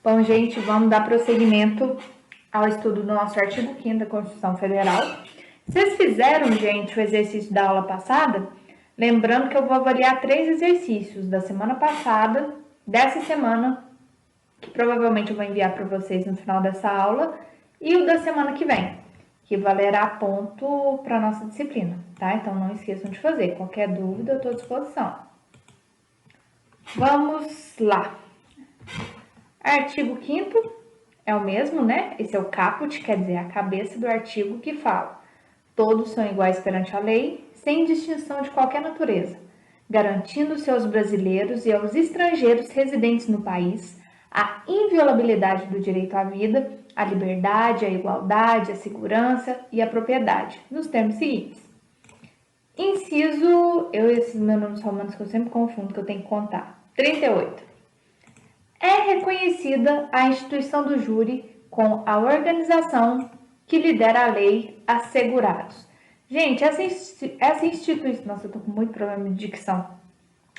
Bom, gente, vamos dar prosseguimento ao estudo do nosso artigo 5º da Constituição Federal. Vocês fizeram, gente, o exercício da aula passada? Lembrando que eu vou avaliar 3 exercícios da semana passada, dessa semana, que provavelmente eu vou enviar para vocês no final dessa aula, e o da semana que vem, que valerá ponto para a nossa disciplina, tá? Então, não esqueçam de fazer. Qualquer dúvida, eu estou à disposição. Vamos lá. Artigo 5º é o mesmo, né? Esse é o caput, quer dizer, a cabeça do artigo que fala: todos são iguais perante a lei, sem distinção de qualquer natureza, garantindo-se aos brasileiros e aos estrangeiros residentes no país a inviolabilidade do direito à vida, à liberdade, à igualdade, à segurança e à propriedade, nos termos seguintes. Inciso, esses meus nomes romanos que eu sempre confundo, que eu tenho que contar. 38. É reconhecida a instituição do júri com a organização que lhe dera a lei assegurados. Gente, essa instituição... Nossa, eu tô com muito problema de dicção.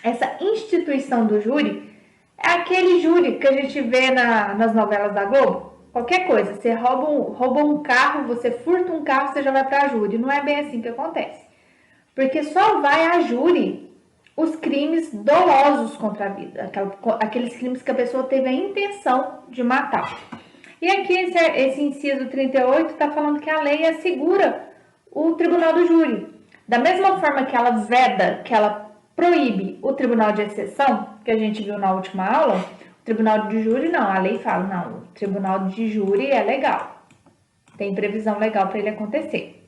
Essa instituição do júri é aquele júri que a gente vê nas novelas da Globo. Qualquer coisa, você rouba um carro, você furta um carro, você já vai para júri. Não é bem assim que acontece. Porque só vai a júri os crimes dolosos contra a vida, aqueles crimes que a pessoa teve a intenção de matar. E aqui esse inciso 38 está falando que a lei assegura o tribunal do júri. Da mesma forma que ela veda, que ela proíbe o tribunal de exceção, que a gente viu na última aula, o tribunal de júri não, a lei fala, não, o tribunal de júri é legal, tem previsão legal para ele acontecer.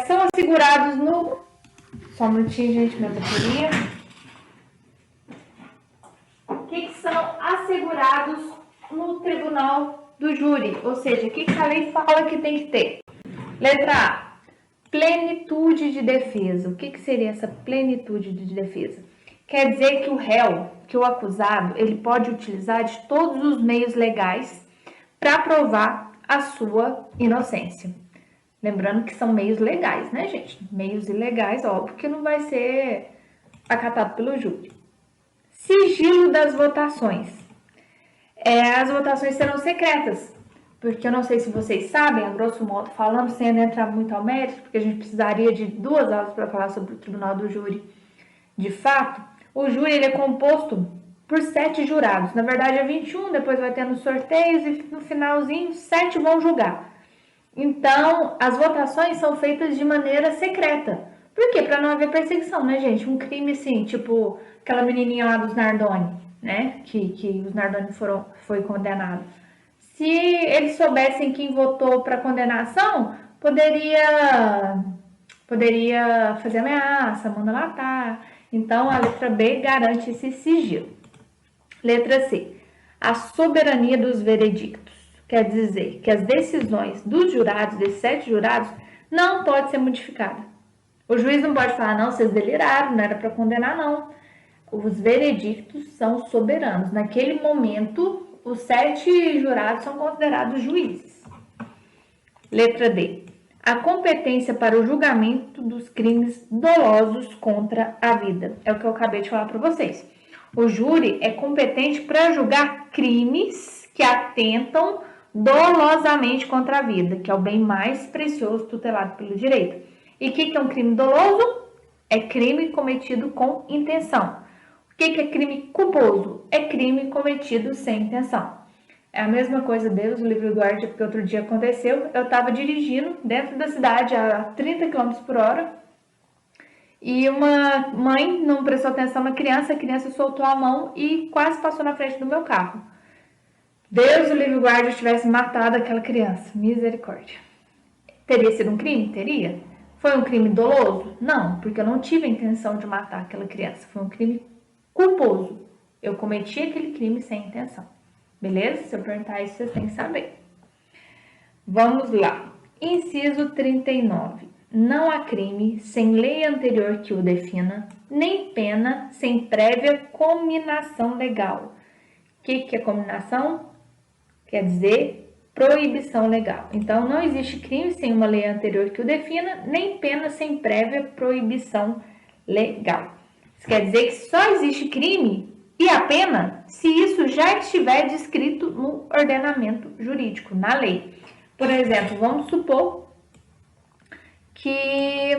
São assegurados no... Só um minutinho, gente, minha bateria. O que são assegurados no tribunal do júri? Ou seja, o que a lei fala que tem que ter? Letra A, plenitude de defesa. O que seria essa plenitude de defesa? Quer dizer que o réu, que o acusado, ele pode utilizar de todos os meios legais para provar a sua inocência. Lembrando que são meios legais, né, gente? Meios ilegais, óbvio que não vai ser acatado pelo júri. Sigilo das votações. As votações serão secretas, porque eu não sei se vocês sabem, a grosso modo falando, sem entrar muito ao mérito, porque a gente precisaria de 2 aulas para falar sobre o tribunal do júri. De fato, o júri ele é composto por 7 jurados. Na verdade, é 21, depois vai tendo sorteios e no finalzinho, 7 vão julgar. Então, as votações são feitas de maneira secreta. Por quê? Para não haver perseguição, né, gente? Um crime assim, tipo aquela menininha lá dos Nardoni, né? Que os Nardoni foi condenado. Se eles soubessem quem votou para condenação, poderia fazer ameaça, mandar matar. Então, a letra B garante esse sigilo. Letra C. A soberania dos veredictos. Quer dizer que as decisões dos jurados, desses 7 jurados, não pode ser modificada. O juiz não pode falar, não, vocês deliraram, não era para condenar, não. Os veredictos são soberanos. Naquele momento, os 7 jurados são considerados juízes. Letra D. A competência para o julgamento dos crimes dolosos contra a vida. É o que eu acabei de falar para vocês. O júri é competente para julgar crimes que atentam dolosamente contra a vida, que é o bem mais precioso tutelado pelo direito. E o que é um crime doloso? É crime cometido com intenção. O que é crime culposo? É crime cometido sem intenção. É a mesma coisa, Deus, o livro do arte, porque outro dia aconteceu, eu estava dirigindo dentro da cidade a 30 km por hora e uma mãe não prestou atenção na criança, a criança soltou a mão e quase passou na frente do meu carro. Deus, o livre guarda, tivesse matado aquela criança. Misericórdia. Teria sido um crime? Teria. Foi um crime doloso? Não, porque eu não tive a intenção de matar aquela criança. Foi um crime culposo. Eu cometi aquele crime sem intenção. Beleza? Se eu perguntar isso, vocês têm que saber. Vamos lá. Inciso 39. Não há crime sem lei anterior que o defina, nem pena sem prévia cominação legal. O que é cominação? Quer dizer, proibição legal. Então, não existe crime sem uma lei anterior que o defina, nem pena sem prévia proibição legal. Isso quer dizer que só existe crime e a pena se isso já estiver descrito no ordenamento jurídico, na lei. Por exemplo, vamos supor que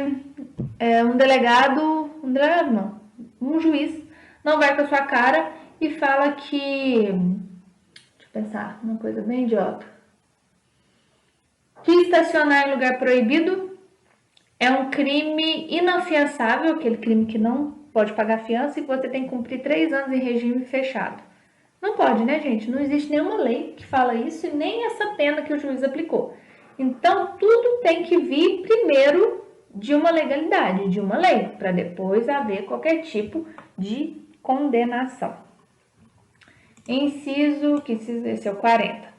um juiz não vai com a sua cara e fala que, deixa eu pensar, uma coisa bem idiota, que estacionar em lugar proibido é um crime inafiançável, aquele crime que não pode pagar fiança e você tem que cumprir 3 anos em regime fechado. Não pode, né, gente? Não existe nenhuma lei que fala isso e nem essa pena que o juiz aplicou. Então, tudo tem que vir primeiro de uma legalidade, de uma lei, para depois haver qualquer tipo de condenação. Esse é o 40.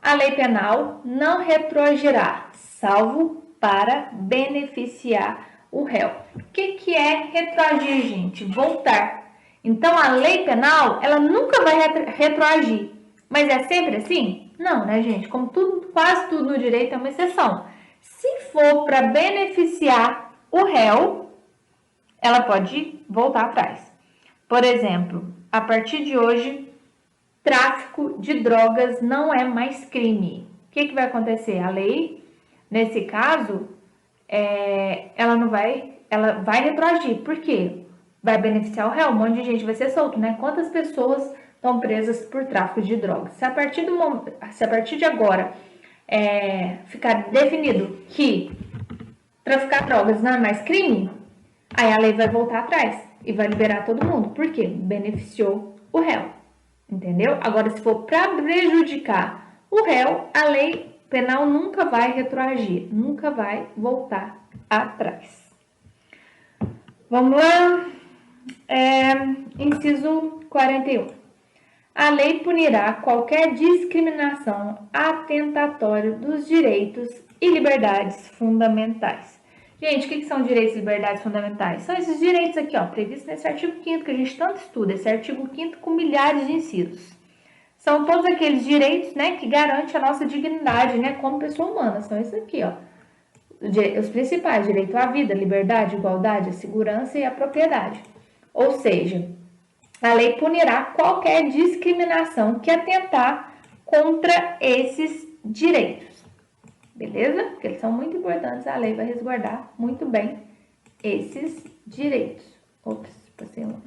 A lei penal não retroagirá, salvo para beneficiar o réu. O que é retroagir, gente? Voltar. Então, a lei penal, ela nunca vai retroagir. Mas é sempre assim? Não, né, gente? Como quase tudo no direito é uma exceção. Se for para beneficiar o réu, ela pode voltar atrás. Por exemplo, a partir de hoje, tráfico de drogas não é mais crime. O que vai acontecer? A lei, nesse caso, ela vai retroagir. Por quê? Vai beneficiar o réu, um monte de gente vai ser solto, né? Quantas pessoas estão presas por tráfico de drogas? Se a partir de agora ficar definido que traficar drogas não é mais crime, aí a lei vai voltar atrás e vai liberar todo mundo. Por quê? Beneficiou o réu, entendeu? Agora, se for para prejudicar o réu, a lei penal nunca vai retroagir, nunca vai voltar atrás. Vamos lá. Inciso 41. A lei punirá qualquer discriminação atentatória dos direitos e liberdades fundamentais. Gente, o que são direitos e liberdades fundamentais? São esses direitos aqui, ó, previstos nesse artigo 5º que a gente tanto estuda, esse artigo 5º com milhares de incisos. São todos aqueles direitos, né, que garantem a nossa dignidade, né, como pessoa humana. São esses aqui, ó. Os principais: direito à vida, liberdade, igualdade, a segurança e a propriedade. Ou seja, a lei punirá qualquer discriminação que atentar contra esses direitos. Beleza? Porque eles são muito importantes, a lei vai resguardar muito bem esses direitos. Ops, passei longe.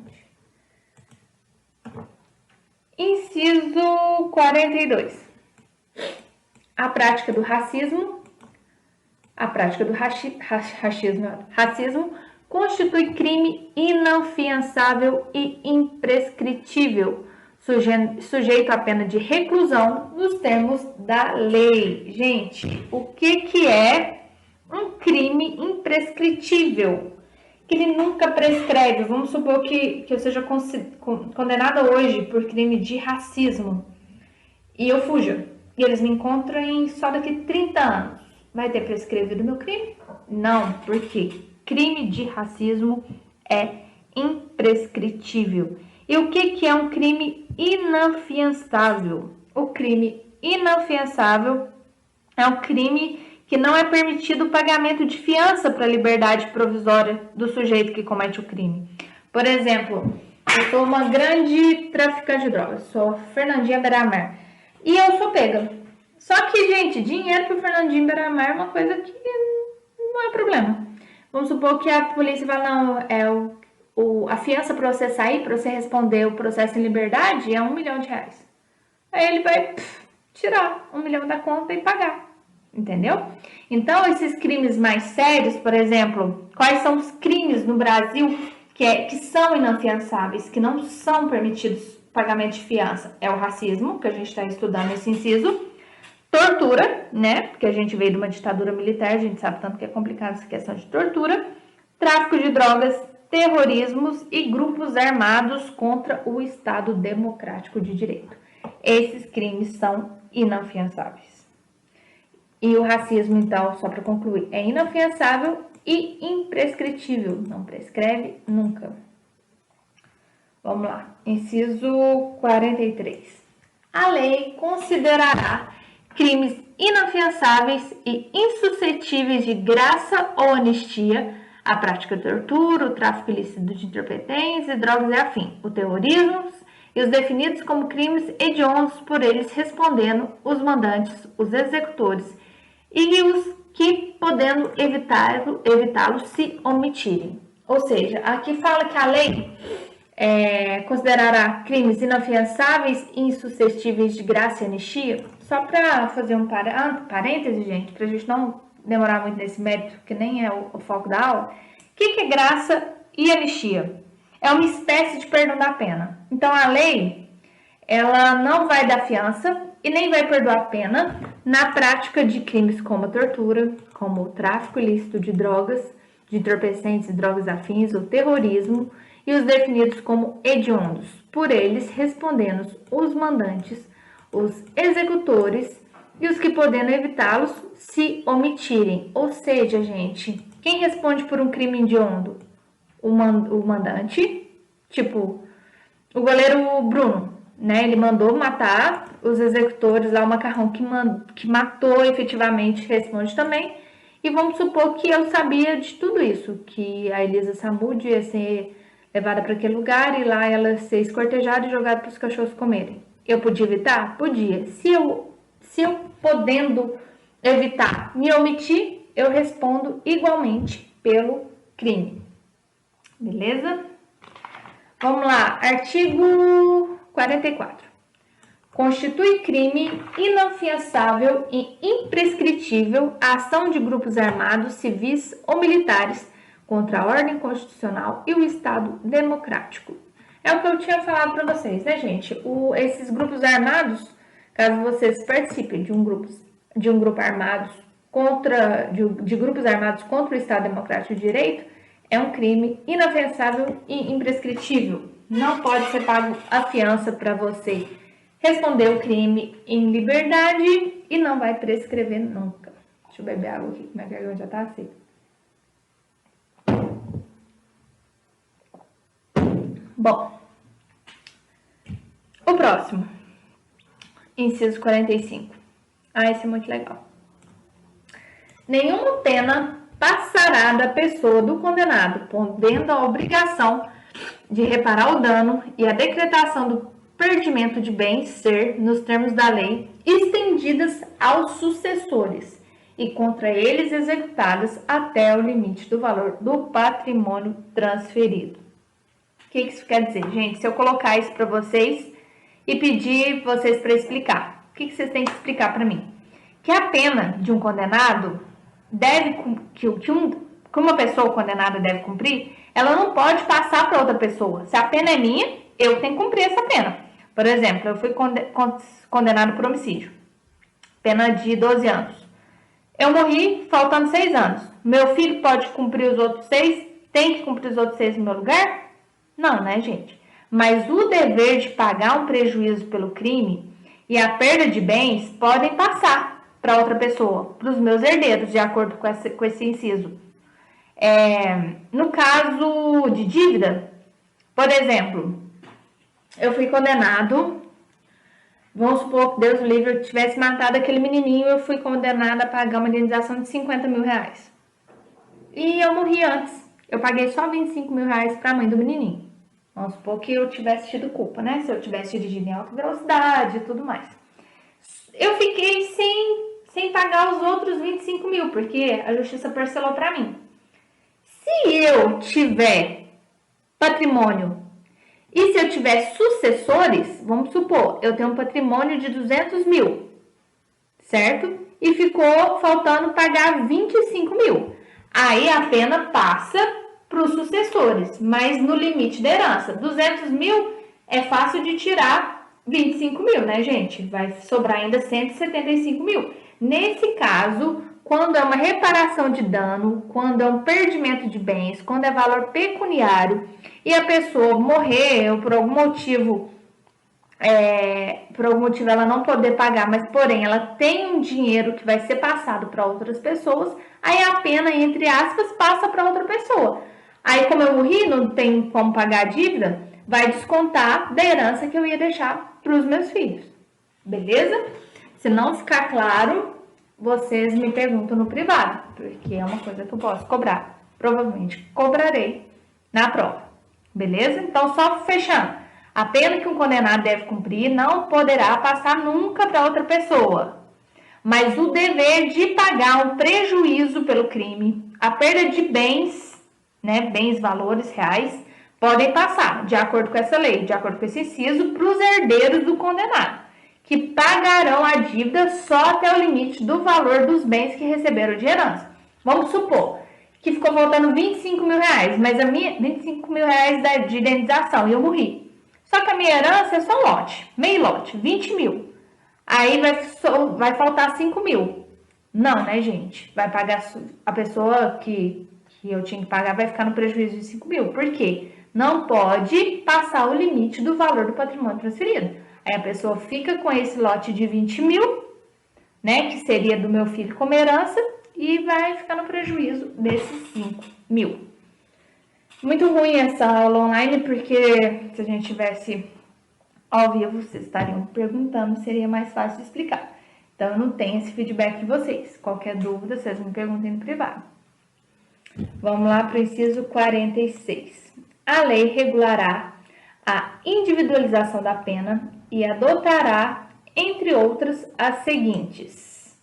Inciso 42. A prática do racismo constitui crime inafiançável e imprescritível, sujeito à pena de reclusão nos termos da lei. Gente, o que é um crime imprescritível? Que ele nunca prescreve. Vamos supor que eu seja condenada hoje por crime de racismo e eu fuja, e eles me encontrem só daqui 30 anos. Vai ter prescrevido meu crime? Não, porque crime de racismo é imprescritível. E o que é um crime inafiançável? O crime inafiançável é um crime que não é permitido o pagamento de fiança para a liberdade provisória do sujeito que comete o crime. Por exemplo, eu sou uma grande traficante de drogas, sou Fernandinha Beiramar, e eu sou pega. Só que, gente, dinheiro para o Fernandinho Beiramar é uma coisa que não é problema. Vamos supor que a polícia fala, não, a fiança para você sair, para você responder o processo em liberdade, é R$1 milhão. Aí ele vai tirar R$1 milhão da conta e pagar, entendeu? Então, esses crimes mais sérios, por exemplo, quais são os crimes no Brasil que são inafiançáveis, que não são permitidos pagamento de fiança? É o racismo, que a gente está estudando nesse inciso. Tortura, né? Porque a gente veio de uma ditadura militar, a gente sabe tanto que é complicado essa questão de tortura. Tráfico de drogas, terrorismos e grupos armados contra o Estado Democrático de Direito. Esses crimes são inafiançáveis. E o racismo, então, só para concluir, é inafiançável e imprescritível. Não prescreve nunca. Vamos lá. Inciso 43. A lei considerará crimes inafiançáveis e insuscetíveis de graça ou anistia a prática de tortura, o tráfico ilícito de entorpecentes e drogas e afim, o terrorismo e os definidos como crimes hediondos por eles respondendo os mandantes, os executores e os que, podendo evitá-lo, se omitirem. Ou seja, aqui fala que a lei considerará crimes inafiançáveis e insuscetíveis de graça e anistia. Só para fazer um parêntese, gente, para a gente não demorar muito nesse mérito, que nem é o foco da aula. O que é graça e anistia? É uma espécie de perdão da pena. Então, a lei, ela não vai dar fiança e nem vai perdoar a pena na prática de crimes como a tortura, como o tráfico ilícito de drogas, de entorpecentes e drogas afins, o terrorismo, e os definidos como hediondos, por eles respondendo os mandantes, os executores e os que, podendo evitá-los, se omitirem. Ou seja, gente, quem responde por um crime hediondo? O mandante, tipo, o goleiro Bruno, né? Ele mandou matar os executores lá, o Macarrão que matou efetivamente responde também. E vamos supor que eu sabia de tudo isso, que a Elisa Samud ia ser levada para aquele lugar e lá ela ser escortejada e jogada para os cachorros comerem. Eu podia evitar? Podia. Se eu podendo evitar me omitir, eu respondo igualmente pelo crime. Beleza? Vamos lá, artigo 44. Constitui crime inafiançável e imprescritível a ação de grupos armados, civis ou militares contra a ordem constitucional e o Estado democrático. É o que eu tinha falado para vocês, né, gente? Esses grupos armados, caso vocês participem de um grupo armado de grupos armados contra o Estado democrático de direito, é um crime inafiançável e imprescritível. Não pode ser pago a fiança para você responder o crime em liberdade e não vai prescrever nunca. Deixa eu beber água aqui, que minha garganta já tá seca. Bom, o próximo, inciso 45. Esse é muito legal. Nenhuma pena passará da pessoa do condenado, podendo a obrigação de reparar o dano e a decretação do perdimento de bens ser, nos termos da lei, estendidas aos sucessores e contra eles executadas até o limite do valor do patrimônio transferido. O que isso quer dizer, gente? Se eu colocar isso para vocês e pedir vocês para explicar, o que vocês têm que explicar para mim? Que a pena de um condenado que uma pessoa condenada deve cumprir, ela não pode passar para outra pessoa. Se a pena é minha, eu tenho que cumprir essa pena. Por exemplo, eu fui condenado por homicídio, pena de 12 anos. Eu morri faltando 6 anos. Meu filho pode cumprir os outros 6? Tem que cumprir os outros 6 no meu lugar? Não, né, gente? Mas o dever de pagar um prejuízo pelo crime e a perda de bens podem passar para outra pessoa, para os meus herdeiros, de acordo com esse inciso. No caso de dívida, por exemplo, eu fui condenado, vamos supor que Deus o livre, eu tivesse matado aquele menininho, eu fui condenada a pagar uma indenização de 50 mil reais. E eu morri antes, eu paguei só 25 mil reais para a mãe do menininho. Vamos supor que eu tivesse tido culpa, né? Se eu tivesse dirigido em alta velocidade e tudo mais. Eu fiquei sem pagar os outros 25 mil, porque a justiça parcelou para mim. Se eu tiver patrimônio e se eu tiver sucessores, vamos supor, eu tenho um patrimônio de 200 mil, certo? E ficou faltando pagar 25 mil. Aí a pena passa para os sucessores, mas no limite da herança. 200 mil é fácil de tirar 25 mil, né, gente? Vai sobrar ainda 175 mil. Nesse caso, quando é uma reparação de dano, quando é um perdimento de bens, quando é valor pecuniário e a pessoa morrer ou por algum motivo ela não poder pagar, mas porém ela tem um dinheiro que vai ser passado para outras pessoas, aí a pena, entre aspas, passa para outra pessoa. Aí, como eu morri, não tenho como pagar a dívida, vai descontar da herança que eu ia deixar para os meus filhos. Beleza? Se não ficar claro, vocês me perguntam no privado, porque é uma coisa que eu posso cobrar. Provavelmente cobrarei na prova. Beleza? Então, só fechando. A pena que um condenado deve cumprir não poderá passar nunca para outra pessoa, mas o dever de pagar um prejuízo pelo crime, a perda de bens, né, bens, valores reais, podem passar, de acordo com essa lei, de acordo com esse inciso, para os herdeiros do condenado, que pagarão a dívida só até o limite do valor dos bens que receberam de herança. Vamos supor que ficou faltando 25 mil reais, mas a minha 25 mil reais de indenização e eu morri. Só que a minha herança é só um lote, meio lote, 20 mil. Aí vai faltar 5 mil. Não, né, gente? Vai pagar, a pessoa que eu tinha que pagar vai ficar no prejuízo de 5 mil. Por quê? Não pode passar o limite do valor do patrimônio transferido. Aí a pessoa fica com esse lote de 20 mil, né, que seria do meu filho como herança, e vai ficar no prejuízo desses 5 mil. Muito ruim essa aula online, porque se a gente tivesse ao vivo, vocês estariam perguntando, seria mais fácil de explicar. Então, eu não tenho esse feedback de vocês. Qualquer dúvida, vocês me perguntem no privado. Vamos lá para o inciso 46. A lei regulará a individualização da pena e adotará, entre outras, as seguintes.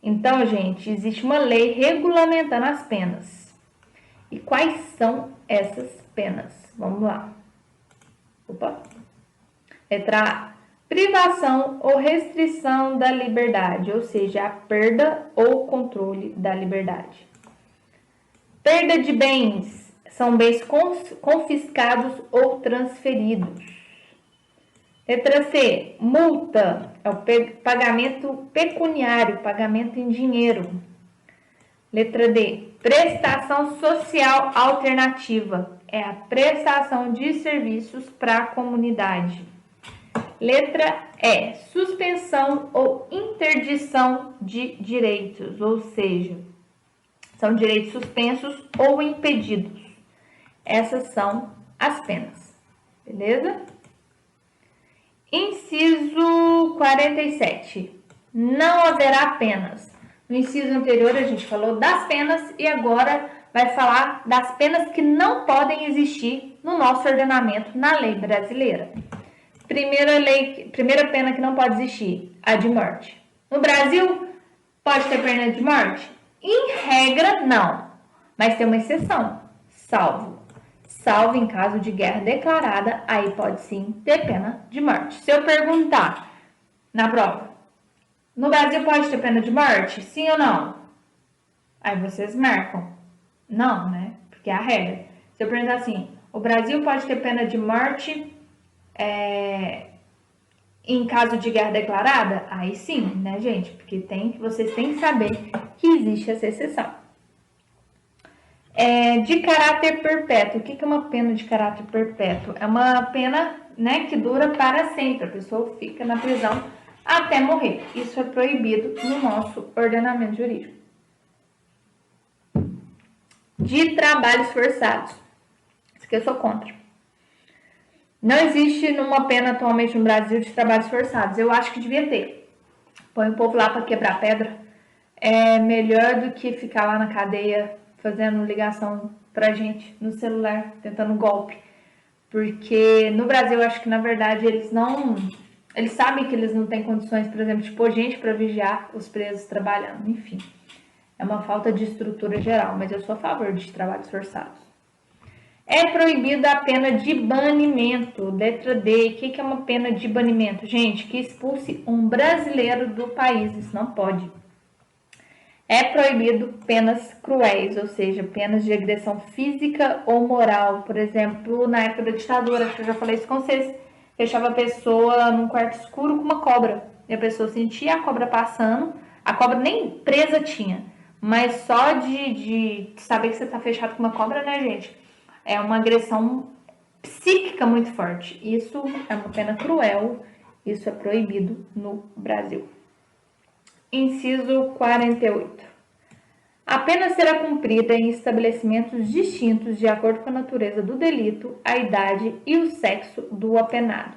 Então, gente, existe uma lei regulamentando as penas. E quais são essas penas? Vamos lá. Opa. Letra A. Privação ou restrição da liberdade, ou seja, a perda ou controle da liberdade. Perda de bens, são bens confiscados ou transferidos. Letra C. Multa, é o pagamento pecuniário, pagamento em dinheiro. Letra D. Prestação social alternativa, é a prestação de serviços para a comunidade. Letra E. Suspensão ou interdição de direitos, ou seja, são direitos suspensos ou impedidos. Essas são as penas, beleza? Inciso 47. Não haverá penas. No inciso anterior, a gente falou das penas e agora vai falar das penas que não podem existir no nosso ordenamento, na lei brasileira. Primeira pena que não pode existir, a de morte. No Brasil, pode ter pena de morte? Em regra, não. Mas tem uma exceção, salvo em caso de guerra declarada, aí pode sim ter pena de morte. Se eu perguntar na prova, no Brasil pode ter pena de morte? Sim ou não? Aí vocês marcam. Não, né? Porque é a regra. Se eu perguntar assim, o Brasil pode ter pena de morte em caso de guerra declarada? Aí sim, né, gente? Porque vocês têm que saber que existe essa exceção. De caráter perpétuo. O que é uma pena de caráter perpétuo? É uma pena, né, que dura para sempre. A pessoa fica na prisão até morrer. Isso é proibido no nosso ordenamento jurídico. De trabalhos forçados. Isso que eu sou contra. Não existe uma pena atualmente no Brasil de trabalhos forçados. Eu acho que devia ter. Põe o povo lá para quebrar pedra. É melhor do que ficar lá na cadeia fazendo ligação pra gente no celular, tentando golpe. Porque no Brasil, eu acho que na verdade eles sabem que eles não têm condições, por exemplo, de pôr gente para vigiar os presos trabalhando. Enfim, é uma falta de estrutura geral, mas eu sou a favor de trabalhos forçados. É proibida a pena de banimento. Letra D. O que é uma pena de banimento? Gente, que expulse um brasileiro do país. Isso não pode. É proibido penas cruéis, ou seja, penas de agressão física ou moral. Por exemplo, na época da ditadura, acho que eu já falei isso com vocês, fechava a pessoa num quarto escuro com uma cobra. E a pessoa sentia a cobra passando, a cobra nem presa tinha, mas só de saber que você tá fechado com uma cobra, né, gente? É uma agressão psíquica muito forte. Isso é uma pena cruel, isso é proibido no Brasil. Inciso 48. A pena será cumprida em estabelecimentos distintos de acordo com a natureza do delito, a idade e o sexo do apenado.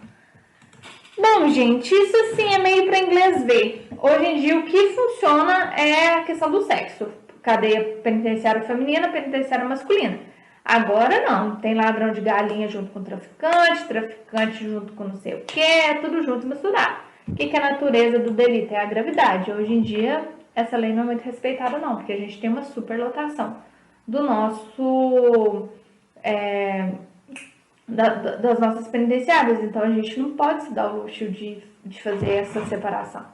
Bom, gente, isso assim é meio para inglês ver. Hoje em dia o que funciona é a questão do sexo. Cadeia penitenciária feminina, penitenciária masculina. Agora não, tem ladrão de galinha junto com traficante, traficante junto com não sei o que, tudo junto e misturado. O que é a natureza do delito? É a gravidade. Hoje em dia, essa lei não é muito respeitada não, porque a gente tem uma superlotação do nosso... das nossas penitenciárias, então a gente não pode se dar o luxo de fazer essa separação.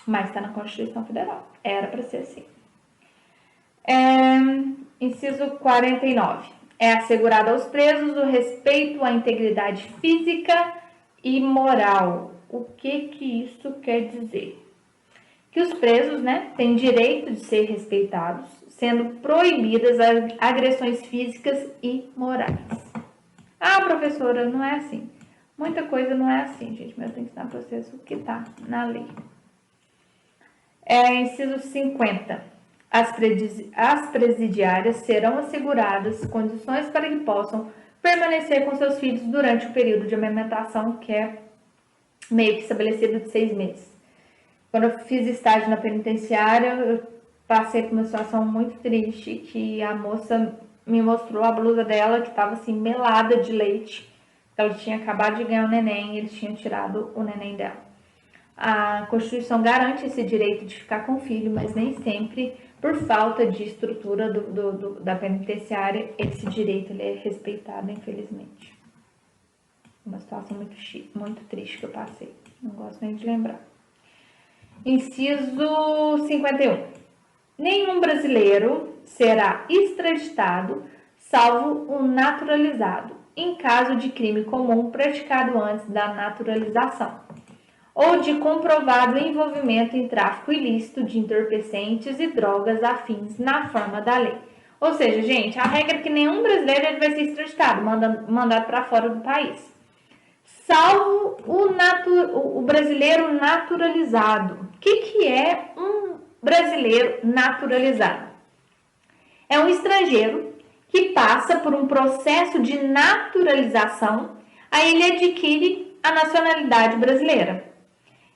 Mas está na Constituição Federal. Era para ser assim. Inciso 49. É assegurado aos presos o respeito à integridade física e moral. O que isso quer dizer? Que os presos, né, têm direito de ser respeitados, sendo proibidas as agressões físicas e morais. Ah, professora, não é assim. Muita coisa não é assim, gente, mas eu tenho que ensinar para vocês o que está na lei. Inciso 50. As presidiárias serão asseguradas condições para que possam permanecer com seus filhos durante o período de amamentação, que é meio que estabelecido de 6 meses. Quando eu fiz estágio na penitenciária, eu passei por uma situação muito triste, que a moça me mostrou a blusa dela, que estava assim, melada de leite. Ela tinha acabado de ganhar um neném e eles tinham tirado o neném dela. A Constituição garante esse direito de ficar com o filho, mas nem sempre, por falta de estrutura da penitenciária, esse direito ele é respeitado, infelizmente. Uma situação muito triste que eu passei. Não gosto nem de lembrar. Inciso 51. Nenhum brasileiro será extraditado, salvo o naturalizado, em caso de crime comum praticado antes da naturalização, ou de comprovado envolvimento em tráfico ilícito de entorpecentes e drogas afins na forma da lei. Ou seja, gente, a regra é que nenhum brasileiro ele vai ser extraditado, mandado para fora do país, salvo o brasileiro naturalizado. O que é um brasileiro naturalizado? É um estrangeiro que passa por um processo de naturalização, aí ele adquire a nacionalidade brasileira.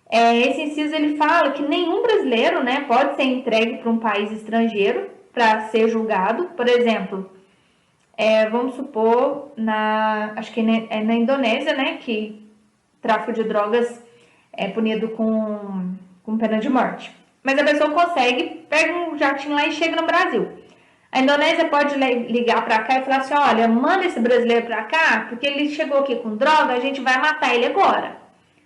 Esse inciso ele fala que nenhum brasileiro, né, pode ser entregue para um país estrangeiro para ser julgado. Por exemplo, vamos supor, acho que é na Indonésia, né, que tráfico de drogas é punido com pena de morte. Mas a pessoa consegue, pega um jatinho lá e chega no Brasil. A Indonésia pode ligar para cá e falar assim, olha, manda esse brasileiro para cá, porque ele chegou aqui com droga, a gente vai matar ele agora.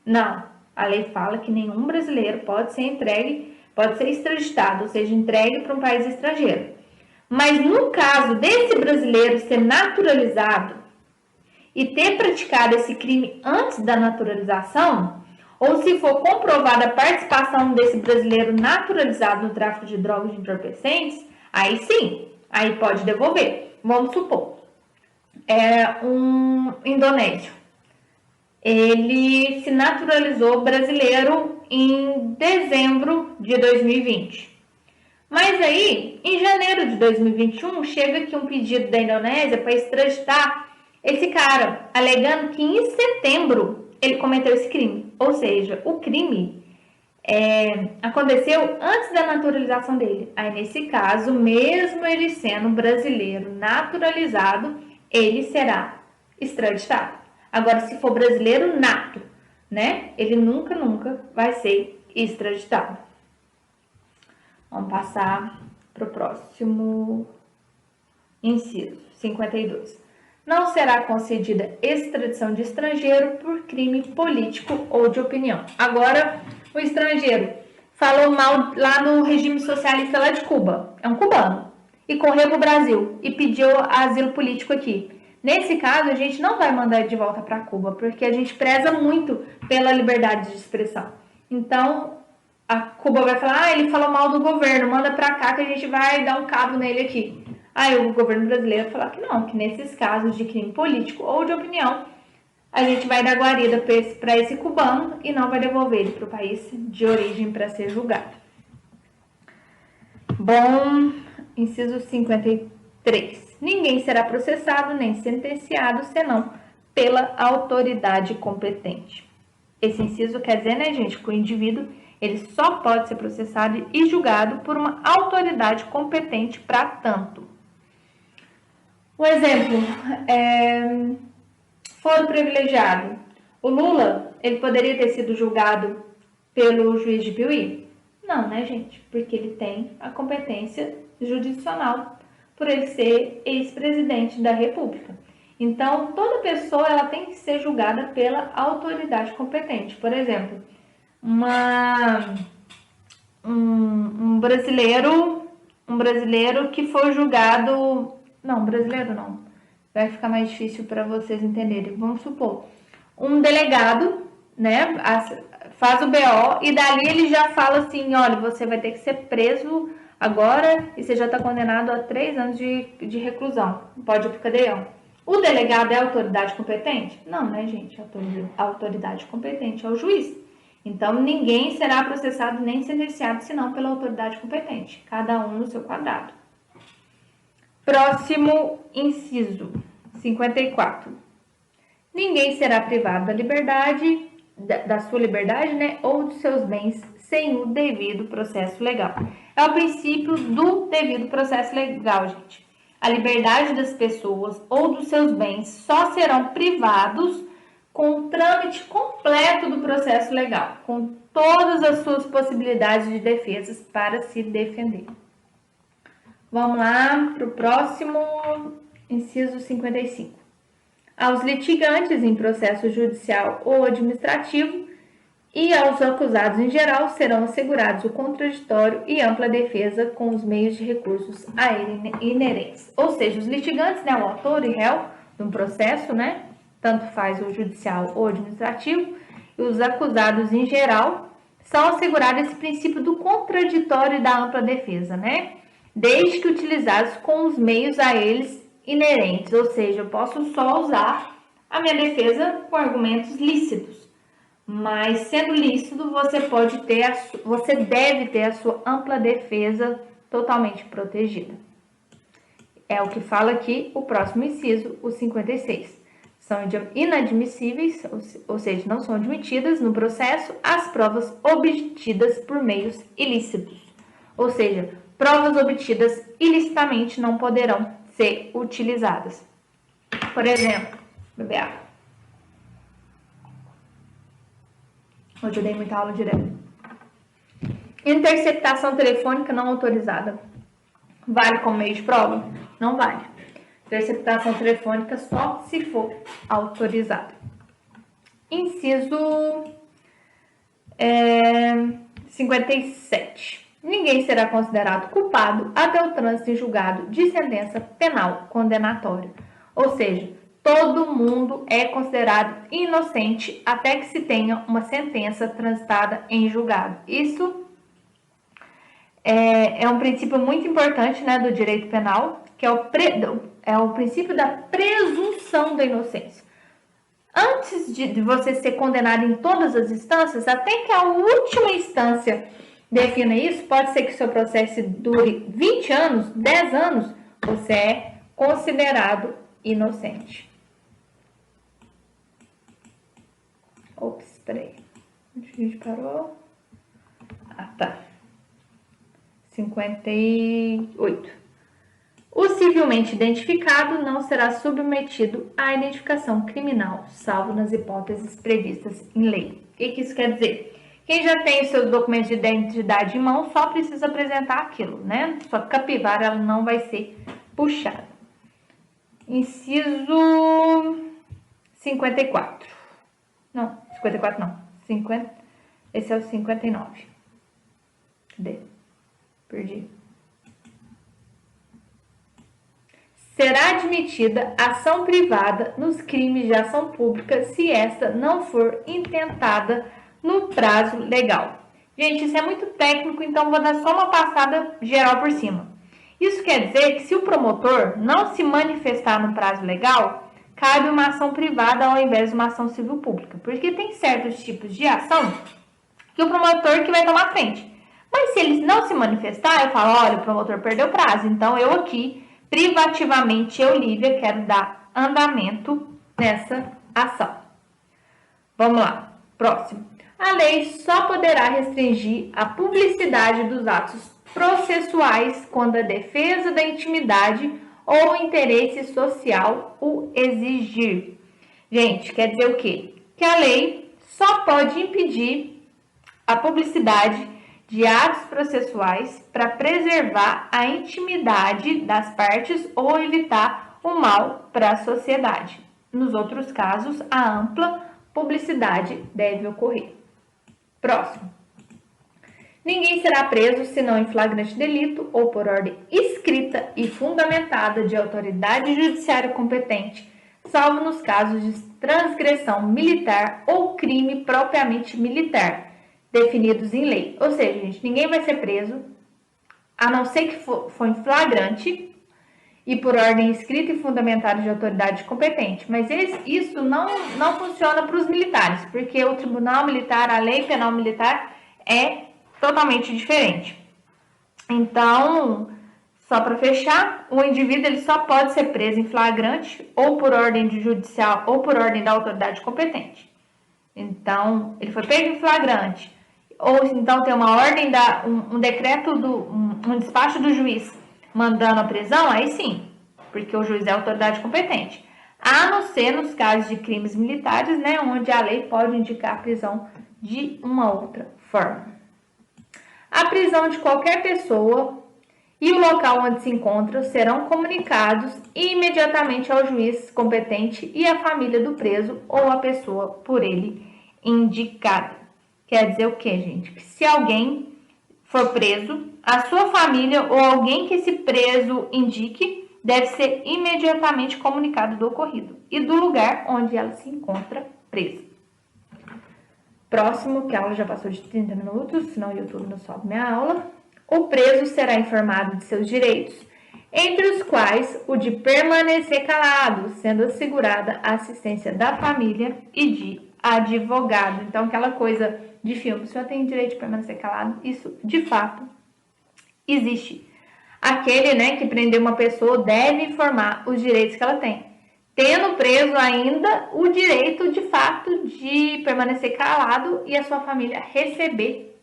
Não, a lei fala que nenhum brasileiro pode ser entregue, pode ser extraditado, ou seja, entregue para um país estrangeiro. Mas no caso desse brasileiro ser naturalizado e ter praticado esse crime antes da naturalização, ou se for comprovada a participação desse brasileiro naturalizado no tráfico de drogas e de entorpecentes, aí sim, aí pode devolver. Vamos supor, um indonésio. Ele se naturalizou brasileiro em dezembro de 2020. Mas aí, em janeiro de 2021, chega aqui um pedido da Indonésia para extraditar esse cara, alegando que em setembro ele cometeu esse crime. Ou seja, o crime aconteceu antes da naturalização dele. Aí, nesse caso, mesmo ele sendo brasileiro naturalizado, ele será extraditado. Agora, se for brasileiro nato, né, ele nunca vai ser extraditado. Vamos passar para o próximo inciso, 52. Não será concedida extradição de estrangeiro por crime político ou de opinião. Agora, o estrangeiro falou mal lá no regime socialista lá de Cuba, é um cubano, e correu para o Brasil e pediu asilo político aqui. Nesse caso, a gente não vai mandar ele de volta para Cuba, porque a gente preza muito pela liberdade de expressão. Então, a Cuba vai falar, ele falou mal do governo, manda para cá que a gente vai dar um cabo nele aqui. Aí o governo brasileiro vai falar que não, que nesses casos de crime político ou de opinião, a gente vai dar guarida para esse cubano e não vai devolver ele para o país de origem para ser julgado. Bom, inciso 53. Ninguém será processado nem sentenciado senão pela autoridade competente. Esse inciso quer dizer, né, gente, que o indivíduo ele só pode ser processado e julgado por uma autoridade competente para tanto. Um exemplo, foro privilegiado. O Lula, ele poderia ter sido julgado pelo juiz de Piuí? Não, né, gente? Porque ele tem a competência jurisdicional por ele ser ex-presidente da República. Então, toda pessoa ela tem que ser julgada pela autoridade competente. Por exemplo, um brasileiro que foi julgado... Não, brasileiro não. Vai ficar mais difícil para vocês entenderem. Vamos supor, um delegado, né, faz o BO e dali ele já fala assim, olha, você vai ter que ser preso agora e você já está condenado a 3 anos de reclusão. Pode ir pro cadeião. O delegado é a autoridade competente? Não, né, gente? A autoridade competente é o juiz. Então, ninguém será processado nem sentenciado senão pela autoridade competente. Cada um no seu quadrado. Próximo inciso, 54. Ninguém será privado da liberdade, da sua liberdade, né, ou dos seus bens sem o devido processo legal. É o princípio do devido processo legal, gente. A liberdade das pessoas ou dos seus bens só serão privados com o trâmite completo do processo legal, com todas as suas possibilidades de defesas para se defender. Vamos lá para o próximo, inciso 55. Aos litigantes em processo judicial ou administrativo e aos acusados em geral serão assegurados o contraditório e ampla defesa com os meios de recursos a ele inerentes. Ou seja, os litigantes, né, o autor e réu de um processo, né, tanto faz o judicial ou administrativo, e os acusados em geral são assegurados esse princípio do contraditório e da ampla defesa, né, desde que utilizados com os meios a eles inerentes, ou seja, eu posso só usar a minha defesa com argumentos lícitos, mas sendo lícito, você deve ter a sua ampla defesa totalmente protegida. É o que fala aqui o próximo inciso, o 56. São inadmissíveis, ou seja, não são admitidas no processo as provas obtidas por meios ilícitos, ou seja, provas obtidas ilicitamente não poderão ser utilizadas. Por exemplo, beber água. Hoje eu dei muita aula direta. Interceptação telefônica não autorizada. Vale como meio de prova? Não vale. Interceptação telefônica só se for autorizada. Inciso 57. Ninguém será considerado culpado até o trânsito em julgado de sentença penal condenatória. Ou seja, todo mundo é considerado inocente até que se tenha uma sentença transitada em julgado. Isso é um princípio muito importante, né, do direito penal, que é o princípio da presunção da inocência. Antes de você ser condenado em todas as instâncias, até que a última instância defina isso, pode ser que o seu processo dure 20 anos, 10 anos, você é considerado inocente. Ops, peraí. Onde a gente parou? Ah, tá. 58. O civilmente identificado não será submetido à identificação criminal, salvo nas hipóteses previstas em lei. O que isso quer dizer? Quem já tem os seus documentos de identidade em mão só precisa apresentar aquilo, né? Sua capivara ela não vai ser puxada. Inciso 54. Não, 54 não. 50. Esse é o 59. Cadê? Perdi. Será admitida ação privada nos crimes de ação pública se esta não for intentada no prazo legal. Gente, isso é muito técnico, então vou dar só uma passada geral por cima. Isso quer dizer que se o promotor não se manifestar no prazo legal, cabe uma ação privada ao invés de uma ação civil pública, porque tem certos tipos de ação que o promotor que vai tomar frente. Mas se ele não se manifestar, eu falo, olha, o promotor perdeu o prazo, então eu aqui, privativamente, eu, Lívia, quero dar andamento nessa ação. Vamos lá, próximo. A lei só poderá restringir a publicidade dos atos processuais quando a defesa da intimidade ou interesse social o exigir. Gente, quer dizer o quê? Que a lei só pode impedir a publicidade de atos processuais para preservar a intimidade das partes ou evitar o mal para a sociedade. Nos outros casos, a ampla publicidade deve ocorrer. Próximo. Ninguém será preso senão em flagrante delito ou por ordem escrita e fundamentada de autoridade judiciária competente, salvo nos casos de transgressão militar ou crime propriamente militar, definidos em lei. Ou seja, gente, ninguém vai ser preso, a não ser que for em flagrante e por ordem escrita e fundamentada de autoridade competente. Mas isso não funciona para os militares, porque o Tribunal Militar, a Lei Penal Militar é totalmente diferente. Então, só para fechar, o indivíduo ele só pode ser preso em flagrante ou por ordem judicial ou por ordem da autoridade competente. Então, ele foi pego em flagrante, ou então tem uma ordem, um decreto, um despacho do juiz mandando a prisão, aí sim, porque o juiz é a autoridade competente. A não ser nos casos de crimes militares, né, onde a lei pode indicar a prisão de uma outra forma. A prisão de qualquer pessoa e o local onde se encontra serão comunicados imediatamente ao juiz competente e à família do preso ou à pessoa por ele indicada. Quer dizer o que, gente? Que se alguém for preso, a sua família ou alguém que esse preso indique deve ser imediatamente comunicado do ocorrido e do lugar onde ela se encontra presa. Próximo, que a aula já passou de 30 minutos, senão o YouTube não sobe minha aula. O preso será informado de seus direitos, entre os quais o de permanecer calado, sendo assegurada a assistência da família e de advogado. Então, aquela coisa de filme, o senhor tem direito de permanecer calado, isso de fato existe. Aquele, né, que prendeu uma pessoa deve informar os direitos que ela tem, tendo preso ainda o direito de fato de permanecer calado e a sua família receber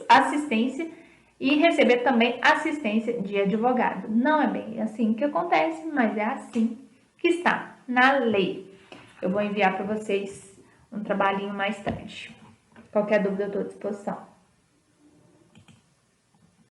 assistência e receber também assistência de advogado. Não é bem assim que acontece, mas é assim que está na lei. Eu vou enviar para vocês um trabalhinho mais tarde. Qualquer dúvida eu estou à disposição.